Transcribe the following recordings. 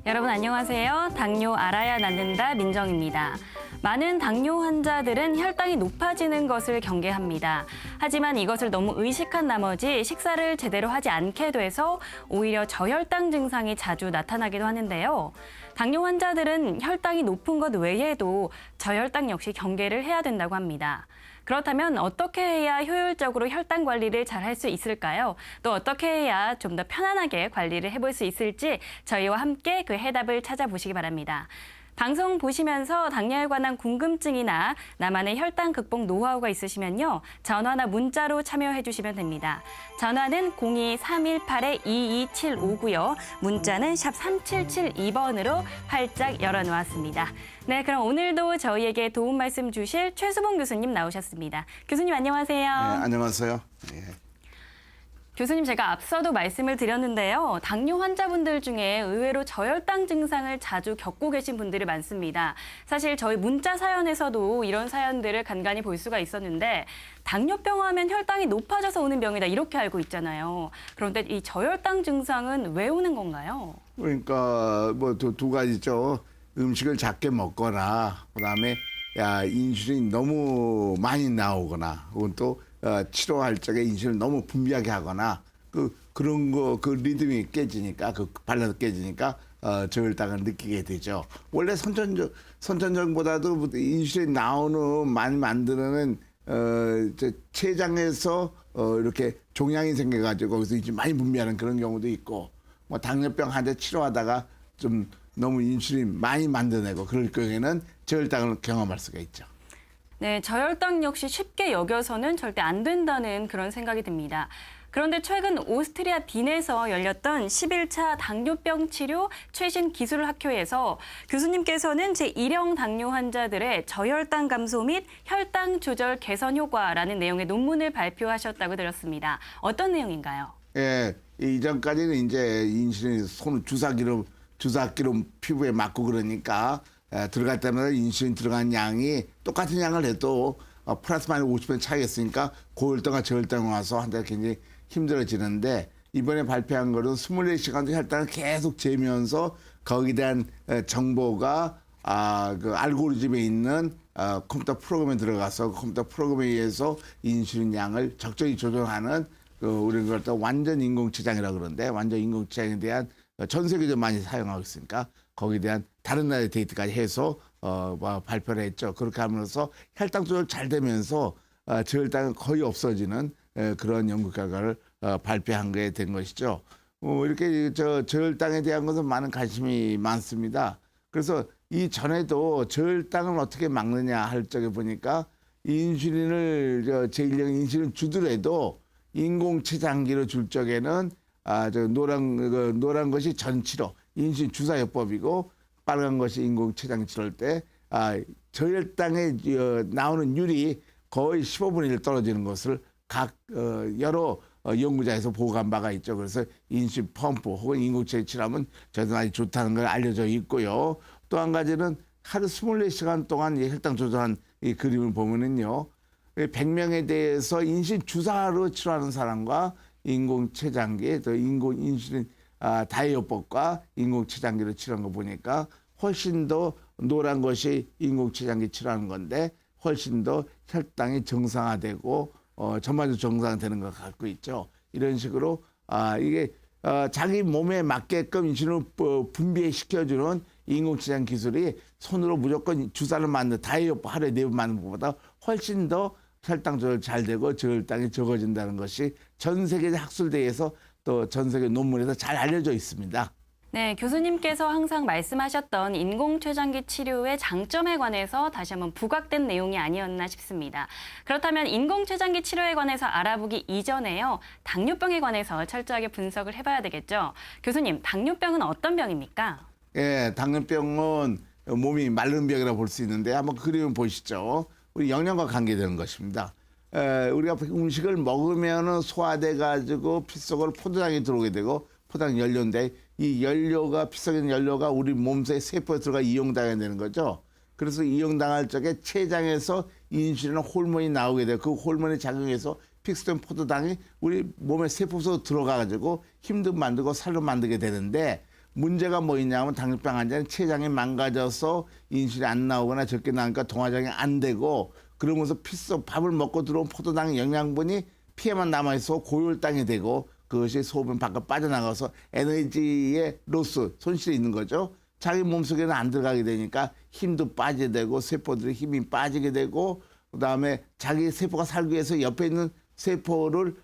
여러분 안녕하세요. 당뇨 알아야 낫는다 민정입니다. 많은 당뇨 환자들은 혈당이 높아지는 것을 경계합니다. 하지만 이것을 너무 의식한 나머지 식사를 제대로 하지 않게 돼서 오히려 저혈당 증상이 자주 나타나기도 하는데요. 당뇨 환자들은 혈당이 높은 것 외에도 저혈당 역시 경계를 해야 된다고 합니다. 그렇다면 어떻게 해야 효율적으로 혈당 관리를 잘 할 수 있을까요? 또 어떻게 해야 좀 더 편안하게 관리를 해볼 수 있을지 저희와 함께 그 해답을 찾아보시기 바랍니다. 방송 보시면서 당뇨에 관한 궁금증이나 나만의 혈당 극복 노하우가 있으시면요. 전화나 문자로 참여해 주시면 됩니다. 전화는 02-318-22759요. 문자는 샵 3772번으로 활짝 열어놓았습니다. 네, 그럼 오늘도 저희에게 도움 말씀 주실 최수봉 교수님 나오셨습니다. 교수님 안녕하세요. 네, 안녕하세요. 예. 교수님, 제가 앞서도 말씀을 드렸는데요. 당뇨 환자분들 중에 의외로 저혈당 증상을 자주 겪고 계신 분들이 많습니다. 사실 저희 문자 사연에서도 이런 사연들을 간간히 볼 수가 있었는데 당뇨병 하면 혈당이 높아져서 오는 병이다 이렇게 알고 있잖아요. 그런데 이 저혈당 증상은 왜 오는 건가요? 그러니까 뭐 두 가지죠. 음식을 작게 먹거나 그다음에 인슐린이 너무 많이 나오거나 혹은 또 치료할 적에 인슐린을 너무 분비하게 하거나 그런 거 그 리듬이 깨지니까 그 밸런스 깨지니까 저혈당을 느끼게 되죠. 원래 선천적보다도 인슐린 나오는 많이 만드는 췌장에서 이렇게 종양이 생겨가지고 거기서 이제 많이 분비하는 그런 경우도 있고 뭐 당뇨병 환자 치료하다가 좀 너무 인슐린 많이 만들어내고 그럴 경우에는 저혈당을 경험할 수가 있죠. 네, 저혈당 역시 쉽게 여겨서는 절대 안 된다는 그런 생각이 듭니다. 그런데 최근 오스트리아 빈에서 열렸던 11차 당뇨병 치료 최신 기술 학회에서 교수님께서는 제1형 당뇨 환자들의 저혈당 감소 및 혈당 조절 개선 효과라는 내용의 논문을 발표하셨다고 들었습니다. 어떤 내용인가요? 예, 이전까지는 이제 인슐린 손 주사기로 피부에 맞고 그러니까 들어갈 때마다 인슐린 들어간 양이 똑같은 양을 해도 플러스 마이너스 50% 차이가 있으니까 고혈당과 저혈당 와서 한테 굉장히 힘들어지는데 이번에 발표한 거는 24시간도 혈당을 계속 재면서 거기에 대한 정보가 그 알고리즘에 있는 컴퓨터 프로그램에 들어가서 컴퓨터 프로그램에 의해서 인슐린 양을 적절히 조정하는 우리가 그걸 또 완전 인공췌장이라고 그러는데 완전 인공췌장에 대한 전 세계적으로 많이 사용하고 있으니까 거기에 대한 다른 나라의 데이터까지 해서 발표를 했죠. 그렇게 하면서 혈당 조절 잘 되면서 저혈당은 거의 없어지는 그런 연구 결과를 발표한 게 된 것이죠. 이렇게 저혈당에 대한 것은 많은 관심이 많습니다. 그래서 이 전에도 저혈당을 어떻게 막느냐 할 적에 보니까 인슐린을 제1형 인슐린 주더라도 인공췌장기로 줄 적에는 노란 것이 전치료 인슐린 주사요법이고 빨간 것이 인공췌장 치료할 때 저혈당에 나오는 율이 거의 15분의 1 떨어지는 것을 각 여러 연구자에서 보고한 바가 있죠. 그래서 인슐린 펌프 혹은 인공췌장 치료하면 저도 많이 좋다는 걸 알려져 있고요. 또 한 가지는 하루 24시간 동안 혈당 조절한 이 그림을 보면은요. 100명에 대해서 인슐린 주사로 치료하는 사람과 인공췌장기, 또 인슐린 다이어법과 인공췌장기를 치료한 거 보니까 훨씬 더 노란 것이 인공췌장기 치료하는 건데 훨씬 더 혈당이 정상화되고 전반적으로 정상화되는 것 같고 있죠. 이런 식으로 이게 자기 몸에 맞게끔 인슐린을 분비시켜주는 인공췌장 기술이 손으로 무조건 주사를 맞는 다이어법 하루에 4번 맞는 것보다 훨씬 더 혈당 조절 잘 되고 저혈당이 적어진다는 것이 전 세계 학술대회에서 또 전 세계 논문에서 잘 알려져 있습니다. 네, 교수님께서 항상 말씀하셨던 인공췌장기 치료의 장점에 관해서 다시 한번 부각된 내용이 아니었나 싶습니다. 그렇다면 인공췌장기 치료에 관해서 알아보기 이전에요. 당뇨병에 관해서 철저하게 분석을 해봐야 되겠죠. 교수님, 당뇨병은 어떤 병입니까? 예, 당뇨병은 몸이 마른 병이라고 볼 수 있는데 한번 그림을 보시죠. 우리 영양과 관계되는 것입니다. 우리가 음식을 먹으면 소화돼 가지고 피 속으로 포도당이 들어오게 되고 포도당 연료인데 이 연료가 피 속에 있는 연료가 우리 몸속의 세포에 들어가 이용당해야 되는 거죠. 그래서 이용당할 적에 췌장에서 인슐린 호르몬이 나오게 되고 그 호르몬이 작용해서 픽스된 포도당이 우리 몸의 세포 속으로 들어가가지고 힘도 만들고 살도 만들게 되는데 문제가 뭐 있냐면 당뇨병 환자는 췌장이 망가져서 인슐린이 안 나오거나 적게 나오니까 동화장이 안 되고 그러면서 밥을 먹고 들어온 포도당 영양분이 피에만 남아있어 고혈당이 되고 그것이 소변 밖으로 빠져나가서 에너지의 로스, 손실이 있는 거죠. 자기 몸속에는 안 들어가게 되니까 힘도 빠지게 되고 세포들의 힘이 빠지게 되고 그다음에 자기 세포가 살기 위해서 옆에 있는 세포를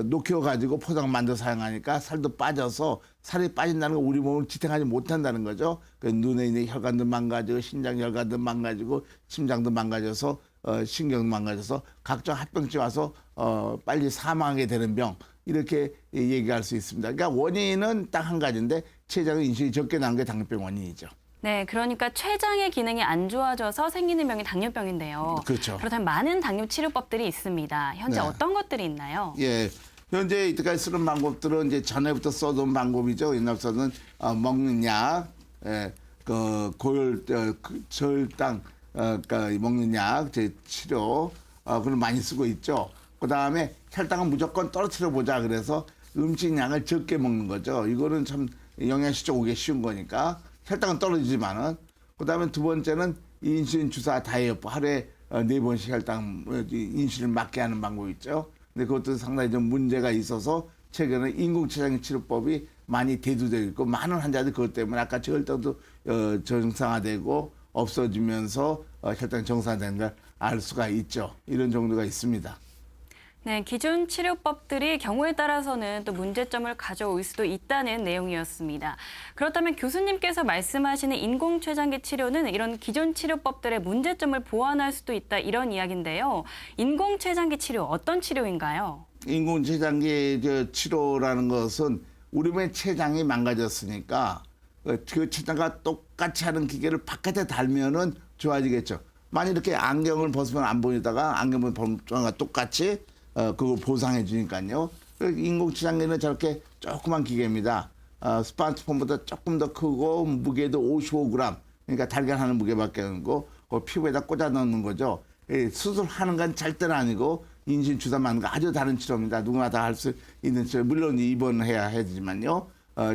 녹여가지고 포장 만들어 사용하니까 살도 빠져서 살이 빠진다는 건 우리 몸을 지탱하지 못한다는 거죠. 그 눈에 있는 혈관도 망가지고 신장 혈관도 망가지고 심장도 망가져서 신경도 망가져서 각종 합병증 와서 빨리 사망하게 되는 병 이렇게 얘기할 수 있습니다. 그러니까 원인은 딱 한 가지인데 췌장의 인슐린이 적게 나온 게 당뇨병 원인이죠. 네, 그러니까 췌장의 기능이 안 좋아져서 생기는 병이 당뇨병인데요. 그렇죠. 그렇다면 많은 당뇨 치료법들이 있습니다. 현재 네. 어떤 것들이 있나요? 예. 현재 이때까지 쓰는 방법들은 이제 전에부터 써둔 방법이죠. 옛날부터는 먹는 약, 저혈당, 그러니까 먹는 약, 치료, 그걸 많이 쓰고 있죠. 그 다음에 혈당은 무조건 떨어뜨려 보자. 그래서 음식량을 적게 먹는 거죠. 이거는 참 영양실조 오기 쉬운 거니까 혈당은 떨어지지만은. 그 다음에 두 번째는 인슐린 주사 다이어트 하루에 4번씩 혈당 인슐린 맞게 하는 방법이 있죠. 근데 그것도 상당히 좀 문제가 있어서 최근에 인공췌장 치료법이 많이 대두되고 있고 많은 환자들이 그것 때문에 아까 혈당도 정상화되고 없어지면서 혈당 정상화되는 걸 알 수가 있죠. 이런 정도가 있습니다. 네, 기존 치료법들이 경우에 따라서는 또 문제점을 가져올 수도 있다는 내용이었습니다. 그렇다면 교수님께서 말씀하시는 인공췌장기 치료는 이런 기존 치료법들의 문제점을 보완할 수도 있다 이런 이야기인데요. 인공췌장기 치료 어떤 치료인가요? 인공췌장기 치료라는 것은 우리 몸의 췌장이 망가졌으니까 그 췌장과 똑같이 하는 기계를 바깥에 달면은 좋아지겠죠. 만약 이렇게 안경을 벗으면 안 보이다가 안경을 벗으면 똑같이 그걸 보상해 주니까요. 인공췌장기는 저렇게 조그만 기계입니다. 스마트폰보다 조금 더 크고 무게도 55g. 그러니까 달걀 하는 무게밖에 없고 그 피부에다 꽂아 넣는 거죠. 수술하는 건 절대는 아니고 인슐린 주사 맞는 거 아주 다른 치료입니다. 누구나 다 할 수 있는 치료. 물론 입원해야 되지만요.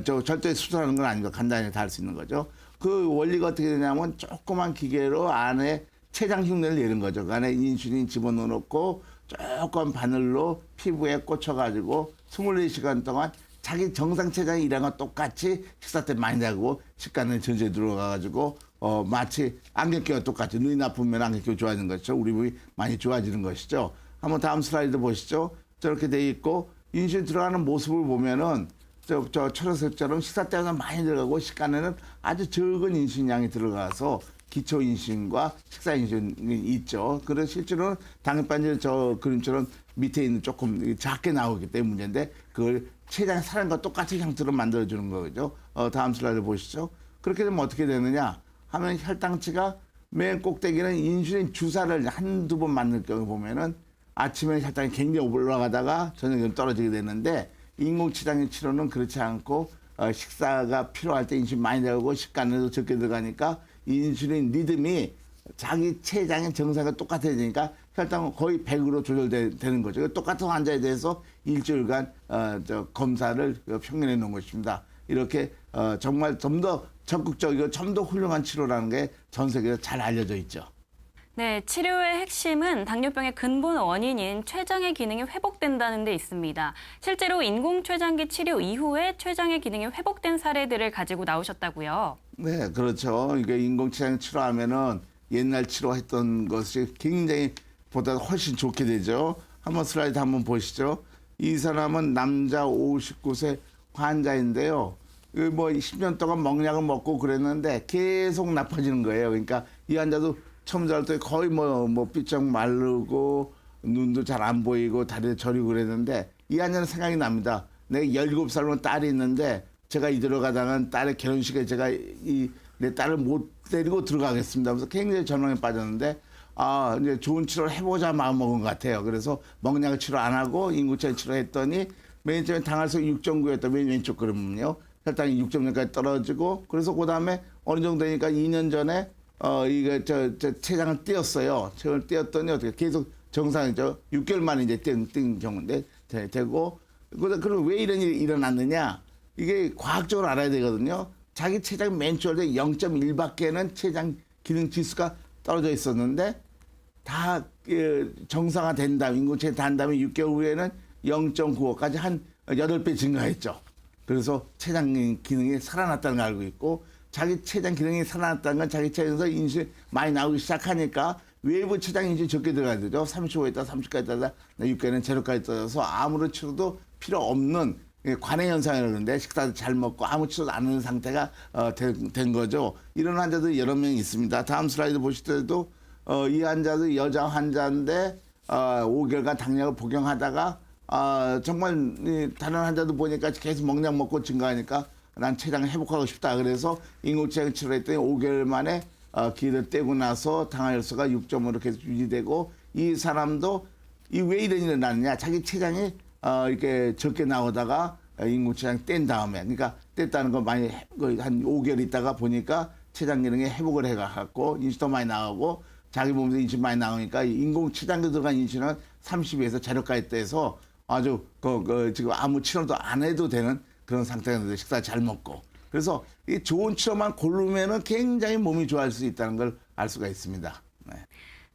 절대 수술하는 건 아니고 간단히 다 할 수 있는 거죠. 그 원리가 어떻게 되냐면 조그만 기계로 안에 췌장 흉내를 내는 거죠. 그 안에 인슐린 집어넣고 조금 바늘로 피부에 꽂혀가지고 24시간 동안 자기 정상 췌장이 일하는 건 똑같이 식사 때 많이 나고 식간에 전체 들어가가지고 마치 안경 끼와 똑같이 눈이 나쁘면 안경 끼고 좋아지는 것이죠. 우리 몸이 많이 좋아지는 것이죠. 한번 다음 슬라이드 보시죠. 저렇게 돼 있고 인슐린 들어가는 모습을 보면은 초록색처럼 식사 때가 많이 들어가고 식간에는 아주 적은 인슐린 양이 들어가서 기초 인슐린과 식사 인슐린이 있죠. 그래서 실제로는 당뇨병이 저 그림처럼 밑에 있는 조금 작게 나오기 때문에 문제인데 그걸 췌장에 사람과 똑같은 형태로 만들어주는 거죠. 다음 슬라이드 보시죠. 그렇게 되면 어떻게 되느냐 하면 혈당치가 맨 꼭대기는 인슐린 주사를 한두 번 맞는 경우 보면은 아침에 혈당이 굉장히 올라가다가 저녁에 좀 떨어지게 되는데 인공췌장기 치료는 그렇지 않고 식사가 필요할 때 인슐린 많이 들어가고 식간에도 적게 들어가니까 인슐린 리듬이 자기 췌장의 정상과 똑같아지니까 혈당은 거의 100으로 조절되는 거죠. 똑같은 환자에 대해서 일주일간 검사를 평균해 놓은 것입니다. 이렇게 정말 좀 더 적극적이고 좀 더 훌륭한 치료라는 게 전 세계에 잘 알려져 있죠. 네, 치료의 핵심은 당뇨병의 근본 원인인 췌장의 기능이 회복된다는 데 있습니다. 실제로 인공췌장기 치료 이후에 췌장의 기능이 회복된 사례들을 가지고 나오셨다고요. 네, 그렇죠. 이게 인공췌장 치료하면은 옛날 치료했던 것이 굉장히 보다 훨씬 좋게 되죠. 한번 슬라이드 한번 보시죠. 이 사람은 남자 59세 환자인데요. 뭐 10년 동안 먹약을 먹고 그랬는데 계속 나빠지는 거예요. 그러니까 이 환자도 처음 잘 때 거의 뭐 삐쩍 마르고 눈도 잘 안 보이고 다리도 저리고 그랬는데 이 환자는 생각이 납니다. 내가 17살로 딸이 있는데 제가 이대로 가다간 딸의 결혼식에 제가 내 딸을 못 데리고 들어가겠습니다. 그래서 굉장히 절망에 빠졌는데 이제 좋은 치료를 해보자 마음 먹은 것 같아요. 그래서 먹약을 치료 안 하고 인공췌장 치료했더니 맨 처음에 당할수 6.9였다. 왼쪽 그러면요. 혈당이 6.0까지 떨어지고 그래서 그다음에 어느 정도 되니까 2년 전에 이거 저 췌장을 띄었어요. 췌장을 띄었더니 어떻게 계속 정상이죠. 6개월 만에 이제 뜬 경우인데 되고 그럼 왜 이런 일이 일어났느냐? 이게 과학적으로 알아야 되거든요. 자기 췌장 맨 처음에 0.1밖에는 췌장 기능 지수가 떨어져 있었는데 다 정상화된 다음 인공체가 단 다음에 6개월 후에는 0.95까지 한 8배 증가했죠. 그래서 췌장 기능이 살아났다는 걸 알고 있고 자기 췌장 기능이 살아났다는 건 자기 췌장에서 인슐린 많이 나오기 시작하니까 외부 췌장 인슐린 적게 들어가야 되죠. 35에다 30까지 따라 6개월은 제로까지 떨어져서 아무런 치료도 필요 없는 관해 현상이라고 그러는데 식사도 잘 먹고 아무 치료도 안 하는 상태가 된 거죠. 이런 환자들이 여러 명 있습니다. 다음 슬라이드 보실 때도 이 환자도 여자 환자인데 5개월간 당약을 복용하다가 정말 다른 환자도 보니까 계속 먹약 먹고 증가하니까 난 췌장을 회복하고 싶다. 그래서 인공체장 치료했더니 5개월 만에 기를 떼고 나서 당화혈소가 6.5로 계속 유지되고 이 사람도 이 왜 이런 일이 일어났느냐. 자기 췌장이 이렇게 적게 나오다가 인공체장 뗀 다음에 그러니까 뗐다는 거 많이 한 5개월 있다가 보니까 췌장 기능이 회복을 해갖고 인슐린도 많이 나오고 자기 몸에서 인슐린 많이 나오니까 인공체장에 들어간 인슐린은 30에서 제로까지 떼서 아주 지금 아무 치료도 안 해도 되는 그런 상태가 되는데 식사 잘 먹고 그래서 이 좋은 치료만 고르면은 굉장히 몸이 좋아질 수 있다는 걸 알 수가 있습니다.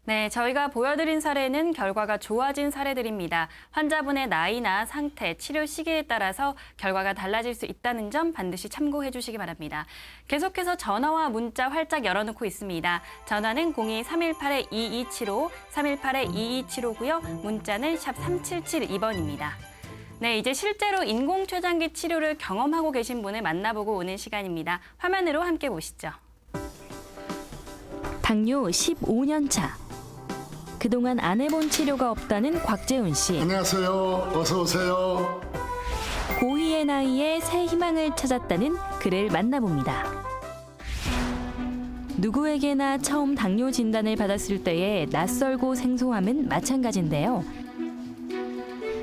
네, 저희가 보여드린 사례는 결과가 좋아진 사례들입니다. 환자분의 나이나 상태, 치료 시기에 따라서 결과가 달라질 수 있다는 점 반드시 참고해 주시기 바랍니다. 계속해서 전화와 문자 활짝 열어놓고 있습니다. 전화는 02-318-2275, 318-2275고요. 문자는 샵 3772번입니다. 네, 이제 실제로 인공췌장기 치료를 경험하고 계신 분을 만나보고 오는 시간입니다. 화면으로 함께 보시죠. 당뇨 15년 차. 그동안 안 해본 치료가 없다는 곽재훈 씨. 안녕하세요. 어서 오세요. 고이의 나이에 새 희망을 찾았다는 그를 만나봅니다. 누구에게나 처음 당뇨 진단을 받았을 때의 낯설고 생소함은 마찬가지인데요.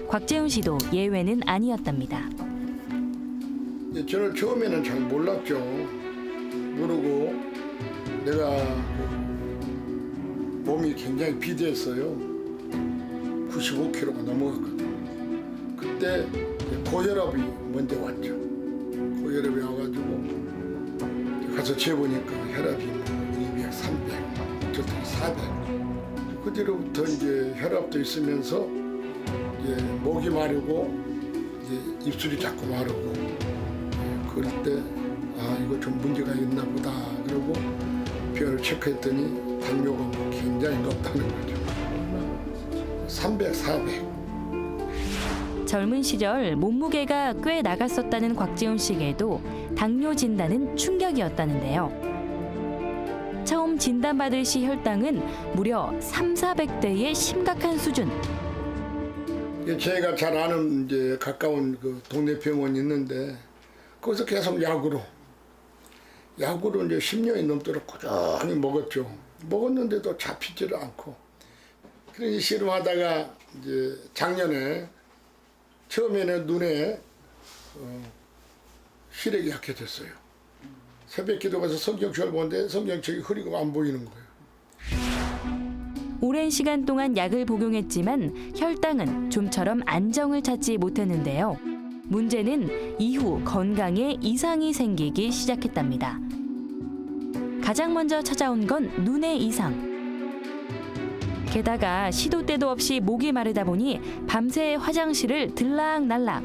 곽재훈 씨도 예외는 아니었답니다. 저는 처음에는 잘 몰랐죠. 모르고 내가 몸이 굉장히 비대했어요. 95kg가 넘어갔거든요. 그때 고혈압이 먼저 왔죠. 고혈압이 와가지고 가서 재보니까 혈압이 200, 300, 어쩔 때 400. 그 뒤로부터 이제 혈압도 있으면서 이제 목이 마르고 이제 입술이 자꾸 마르고 그럴 때 이거 좀 문제가 있나 보다. 그러고 뼈를 체크했더니 당뇨가 굉장히 높다는 거죠. 300, 400. 젊은 시절 몸무게가 꽤 나갔었다는 곽재훈 씨에게도 당뇨 진단은 충격이었다는데요. 처음 진단받을 시 혈당은 무려 300~400대의 심각한 수준. 제가 잘 아는 이제 가까운 그 동네 병원이 있는데 거기서 계속 약으로 이제 10년이 넘도록 꾸준히 먹었죠. 먹었는데도 잡히지를 않고. 그러니 씨름하다가 이제 작년에 처음에는 눈에 시력이 약해졌어요. 새벽 기도 가서 성경책을 보는데 성경책이 흐리고 안 보이는 거예요. 오랜 시간 동안 약을 복용했지만 혈당은 좀처럼 안정을 찾지 못했는데요. 문제는 이후 건강에 이상이 생기기 시작했답니다. 가장 먼저 찾아온 건 눈의 이상. 게다가 시도 때도 없이 목이 마르다 보니 밤새 화장실을 들락날락.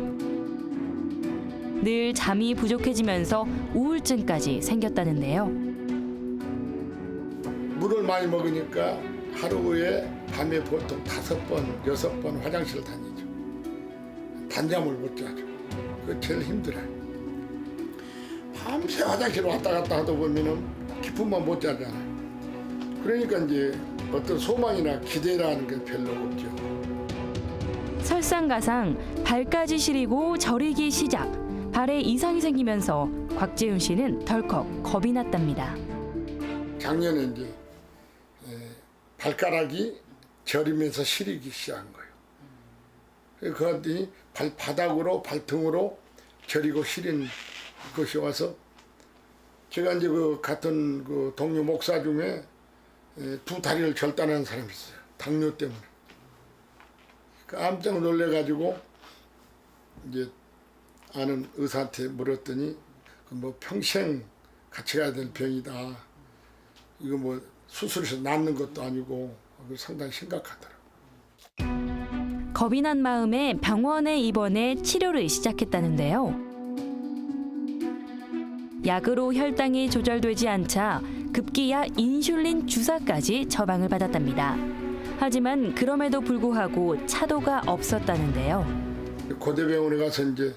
늘 잠이 부족해지면서 우울증까지 생겼다는데요. 물을 많이 먹으니까 하루에 밤에 보통 5번, 6번 화장실 다니죠. 단잠을 못 자죠. 그거 제일 힘들어요. 밤새 화장실 왔다 갔다 하다 보면은 깊은 밤 못 자잖아요. 그러니까 이제 어떤 소망이나 기대라는 게 별로 없죠. 설상가상 발까지 시리고 저리기 시작. 발에 이상이 생기면서 곽재훈 씨는 덜컥 겁이 났답니다. 작년에 이제 발가락이 저리면서 시리기 시작한 거예요. 그랬더니 발바닥으로 발등으로 저리고 시린 것이 와서 제가 이제 그 같은 그 동료 목사 중에 2 다리를 절단한 사람이 있어요. 당뇨 때문에. 깜짝 놀래가지고 이제 아는 의사한테 물었더니 뭐 평생 같이 가야 될 병이다. 이거 뭐 수술해서 낫는 것도 아니고 상당히 심각하더라고요. 겁이 난 마음에 병원에 입원해 치료를 시작했다는데요. 약으로 혈당이 조절되지 않자 급기야 인슐린 주사까지 처방을 받았답니다. 하지만 그럼에도 불구하고 차도가 없었다는데요. 고대병원에 가서 이제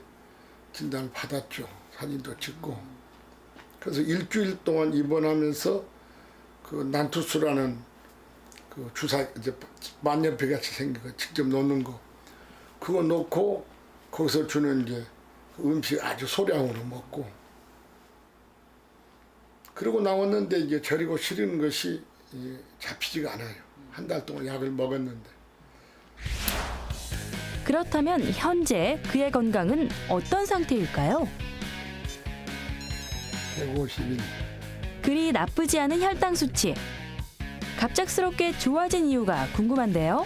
진단을 받았죠. 사진도 찍고. 그래서 일주일 동안 입원하면서 그 난투스라는 그 주사 이제 만년필 같이 생긴 거 직접 놓는 거 그거 놓고 거기서 주는 이제 음식 아주 소량으로 먹고 그러고 나왔는데 이제 저리고 시리는 것이 잡히지가 않아요. 한 달 동안 약을 먹었는데. 그렇다면 현재 그의 건강은 어떤 상태일까요? 150인. 그리 나쁘지 않은 혈당 수치. 갑작스럽게 좋아진 이유가 궁금한데요.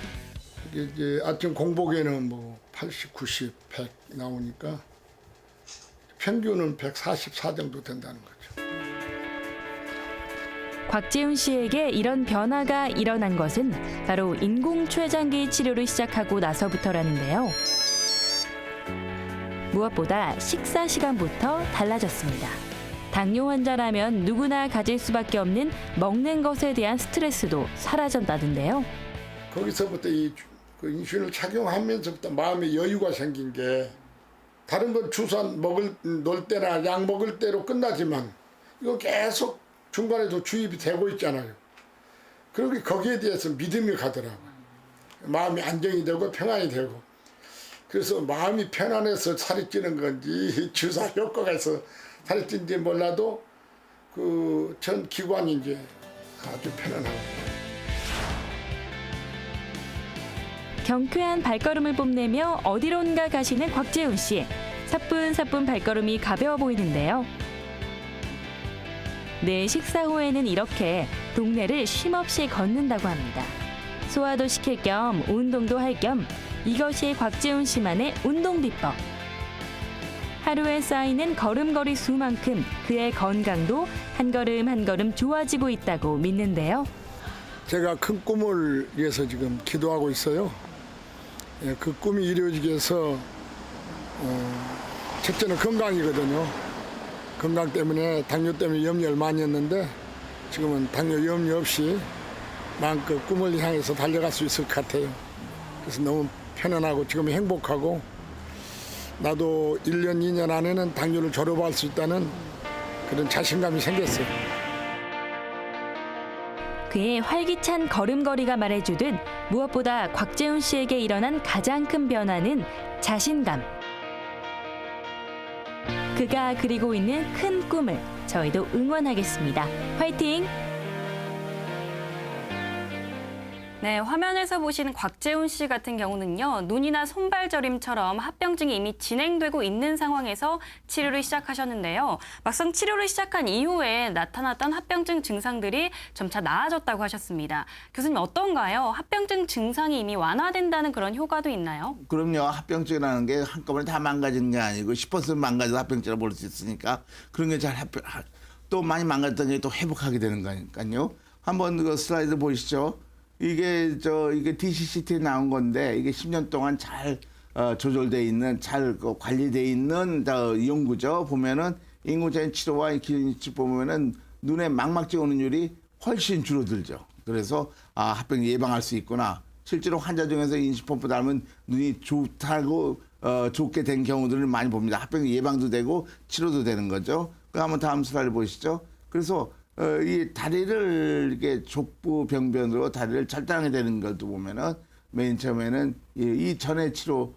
이제 아침 공복에는 뭐 80, 90, 100 나오니까 평균은 144 정도 된다는 거죠. 곽재훈 씨에게 이런 변화가 일어난 것은 바로 인공췌장기 치료를 시작하고 나서부터라는데요. 무엇보다 식사 시간부터 달라졌습니다. 당뇨 환자라면 누구나 가질 수밖에 없는 먹는 것에 대한 스트레스도 사라졌다는데요. 거기서부터 그 인슐린을 착용하면서부터 마음에 여유가 생긴 게 다른 건 주사 놓을 때나 약 먹을 때로 끝나지만 이거 계속 중간에도 주입이 되고 있잖아요. 그러기 거기에 대해서 믿음이 가더라고요. 마음이 안정이 되고 평안이 되고. 그래서 마음이 편안해서 살이 찌는 건지 주사 효과가 있어 살이 찐지 몰라도 그 전 기관이 이제 아주 편안하고. 경쾌한 발걸음을 뽐내며 어디론가 가시는 곽재훈 씨. 사뿐사뿐 발걸음이 가벼워 보이는데요. 내 식사 후에는 이렇게 동네를 쉼없이 걷는다고 합니다. 소화도 시킬 겸 운동도 할 겸 이것이 곽재훈 씨만의 운동 비법. 하루에 쌓이는 걸음걸이 수만큼 그의 건강도 한 걸음 한 걸음 좋아지고 있다고 믿는데요. 제가 큰 꿈을 위해서 지금 기도하고 있어요. 그 꿈이 이루어지기 위해서 첫째는 건강이거든요. 건강 때문에 당뇨 때문에 염려를 많이 했는데 지금은 당뇨 염려 없이 마음껏 꿈을 향해서 달려갈 수 있을 것 같아요. 그래서 너무 편안하고 지금 행복하고 나도 1년, 2년 안에는 당뇨를 졸업할 수 있다는 그런 자신감이 생겼어요. 그의 활기찬 걸음걸이가 말해주듯 무엇보다 곽재훈 씨에게 일어난 가장 큰 변화는 자신감. 그가 그리고 있는 큰 꿈을 저희도 응원하겠습니다. 화이팅! 네, 화면에서 보시는 곽재훈 씨 같은 경우는요. 눈이나 손발 저림처럼 합병증이 이미 진행되고 있는 상황에서 치료를 시작하셨는데요. 막상 치료를 시작한 이후에 나타났던 합병증 증상들이 점차 나아졌다고 하셨습니다. 교수님 어떤가요? 합병증 증상이 이미 완화된다는 그런 효과도 있나요? 그럼요. 합병증이라는 게 한꺼번에 다 망가지는 게 아니고 10% 망가져도 합병증을 볼 수 있으니까 그런 게 잘 또 많이 망가졌던 게 또 회복하게 되는 거니까요. 한번 그 슬라이드 보시죠. 이게 DCCT에 나온 건데 이게 10년 동안 잘 조절돼 있는 잘 관리돼 있는 연구죠. 보면은 인공지능 치료와 기능치 보면은 눈에 망막증 오는율이 훨씬 줄어들죠. 그래서 합병 예방할 수 있구나. 실제로 환자 중에서 인수펌프 닮은 눈이 좋다고 좋게 된 경우들을 많이 봅니다. 합병 예방도 되고 치료도 되는 거죠. 그 한번 다음 슬라이드 보시죠. 그래서 이 다리를 이렇게 족부 병변으로 다리를 절단하게 되는 것도 보면은 맨 처음에는 이 전에 치료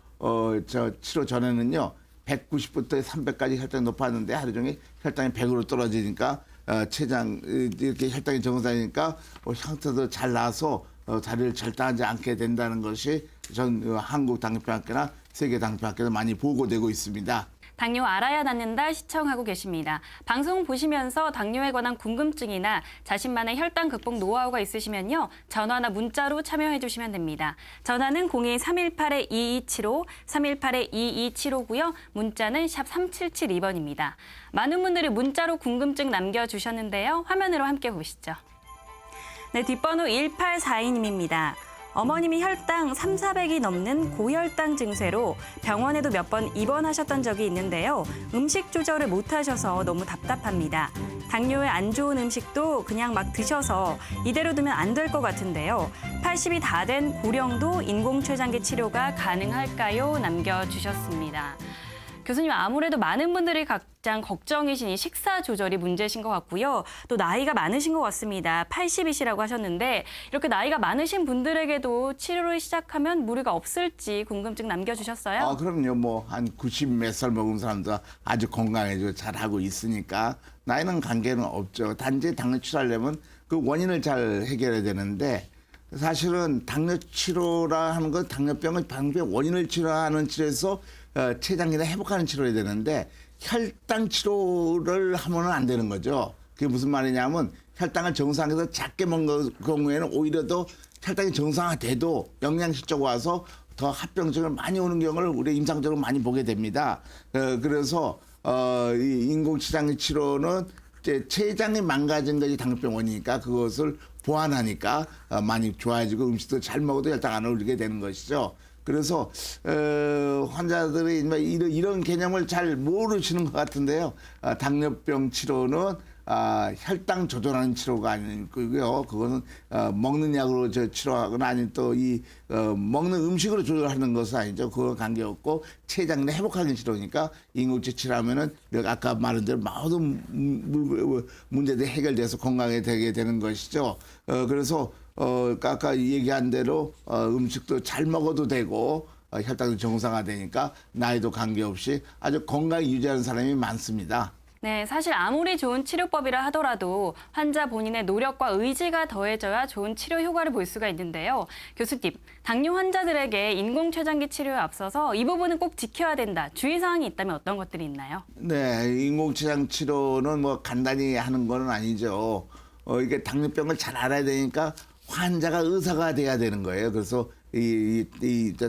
전에는요 190부터 300까지 혈당이 높았는데 하루 종일 혈당이 100으로 떨어지니까 췌장 이렇게 혈당이 정상이니까 형태도 잘 나서 다리를 절단하지 않게 된다는 것이 전 한국 당뇨병학회나 세계 당뇨병학회도 많이 보고되고 있습니다. 당뇨 알아야 낫는다 시청하고 계십니다. 방송 보시면서 당뇨에 관한 궁금증이나 자신만의 혈당 극복 노하우가 있으시면요. 전화나 문자로 참여해 주시면 됩니다. 전화는 02-318-2275, 318-2275고요. 문자는 샵 3772번입니다. 많은 분들이 문자로 궁금증 남겨주셨는데요. 화면으로 함께 보시죠. 네, 뒷번호 1842님입니다. 어머님이 혈당 3,400이 넘는 고혈당 증세로 병원에도 몇 번 입원하셨던 적이 있는데요. 음식 조절을 못하셔서 너무 답답합니다. 당뇨에 안 좋은 음식도 그냥 막 드셔서 이대로 두면 안 될 것 같은데요. 80이 다 된 고령도 인공췌장기 치료가 가능할까요? 남겨주셨습니다. 교수님, 아무래도 많은 분들이 가장 걱정이신 이 식사 조절이 문제신 것 같고요. 또 나이가 많으신 것 같습니다. 80이시라고 하셨는데 이렇게 나이가 많으신 분들에게도 치료를 시작하면 무리가 없을지 궁금증 남겨주셨어요? 아, 그럼요. 뭐 한 90 몇 살 먹은 사람도 아주 건강해지고 잘하고 있으니까 나이는 관계는 없죠. 단지 당뇨 치료하려면 그 원인을 잘 해결해야 되는데 사실은 당뇨 치료라 하는 건 당뇨병의 방병 원인을 치료하는 치료에서 췌장기나 회복하는 치료를 해야 되는데 혈당 치료를 하면은 안 되는 거죠. 그게 무슨 말이냐면 혈당을 정상에서 작게 먹는 경우에는 오히려 더 혈당이 정상화돼도 영양실조가 와서 더 합병증을 많이 오는 경우를 우리 임상적으로 많이 보게 됩니다. 그래서 이 인공췌장기 치료는 이제 췌장이 망가진 것이 당뇨병 원이니까 그것을 보완하니까 많이 좋아지고 음식도 잘 먹어도 혈당 안 오르게 되는 것이죠. 그래서 환자들이 이런 개념을 잘 모르시는 것 같은데요. 당뇨병 치료는 혈당 조절하는 치료가 아니고요. 그거는 먹는 약으로 치료하거나 아니면 또 이 먹는 음식으로 조절하는 것은 아니죠. 그거 관계없고 췌장내 회복하는 치료니까 인공체 치료하면은 내가 아까 말한 대로 모든 문제들이 해결돼서 건강에 되게 되는 것이죠. 그래서 아까 얘기한 대로 음식도 잘 먹어도 되고 혈당도 정상화되니까 나이도 관계없이 아주 건강 유지하는 사람이 많습니다. 네, 사실 아무리 좋은 치료법이라 하더라도 환자 본인의 노력과 의지가 더해져야 좋은 치료 효과를 볼 수가 있는데요. 교수님, 당뇨 환자들에게 인공췌장기 치료에 앞서서 이 부분은 꼭 지켜야 된다. 주의사항이 있다면 어떤 것들이 있나요? 네, 인공췌장 치료는 뭐 간단히 하는 건 아니죠. 이게 당뇨병을 잘 알아야 되니까 환자가 의사가 돼야 되는 거예요. 그래서 이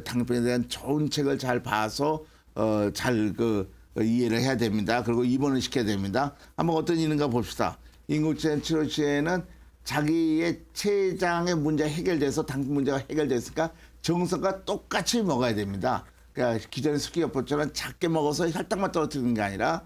당뇨병에 대한 좋은 책을 잘 봐서 잘 이해를 해야 됩니다. 그리고 입원을 시켜야 됩니다. 한번 어떤 일인가 봅시다. 인공췌장 치료 시에는 자기의 췌장의 문제가 해결돼서 당 문제가 해결됐으니까 정성과 똑같이 먹어야 됩니다. 그러니까 기존의 숙기요법처럼 작게 먹어서 혈당만 떨어뜨리는 게 아니라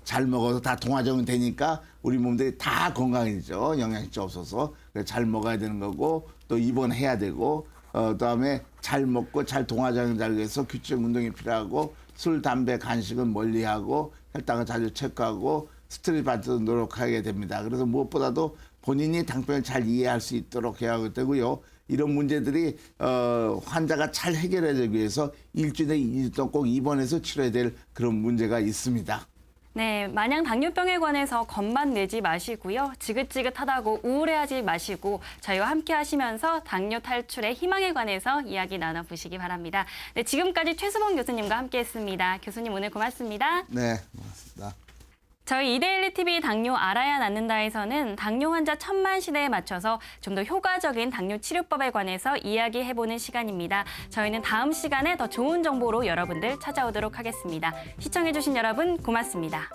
잘 먹어서 다 동화적이 되니까 우리 몸들이 다 건강해지죠. 영양실조 없어서. 그래서 잘 먹어야 되는 거고 또 입원해야 되고 그다음에 잘 먹고 잘 동화적이 되기 위해서 규칙적 운동이 필요하고 술, 담배, 간식은 멀리하고 혈당을 자주 체크하고 스트레스 받도록 노력하게 됩니다. 그래서 무엇보다도 본인이 당뇨병을 잘 이해할 수 있도록 해야 되고요. 이런 문제들이 환자가 잘 해결하기 위해서 일주일에 2주 동안 꼭 입원해서 치료해야 될 그런 문제가 있습니다. 네, 마냥 당뇨병에 관해서 겁만 내지 마시고요. 지긋지긋하다고 우울해하지 마시고 저희와 함께 하시면서 당뇨 탈출의 희망에 관해서 이야기 나눠보시기 바랍니다. 네, 지금까지 최수봉 교수님과 함께했습니다. 교수님 오늘 고맙습니다. 네, 고맙습니다. 저희 이데일리 TV 당뇨 알아야 낫는다에서는 당뇨 환자 1000만 시대에 맞춰서 좀 더 효과적인 당뇨 치료법에 관해서 이야기해보는 시간입니다. 저희는 다음 시간에 더 좋은 정보로 여러분들 찾아오도록 하겠습니다. 시청해주신 여러분 고맙습니다.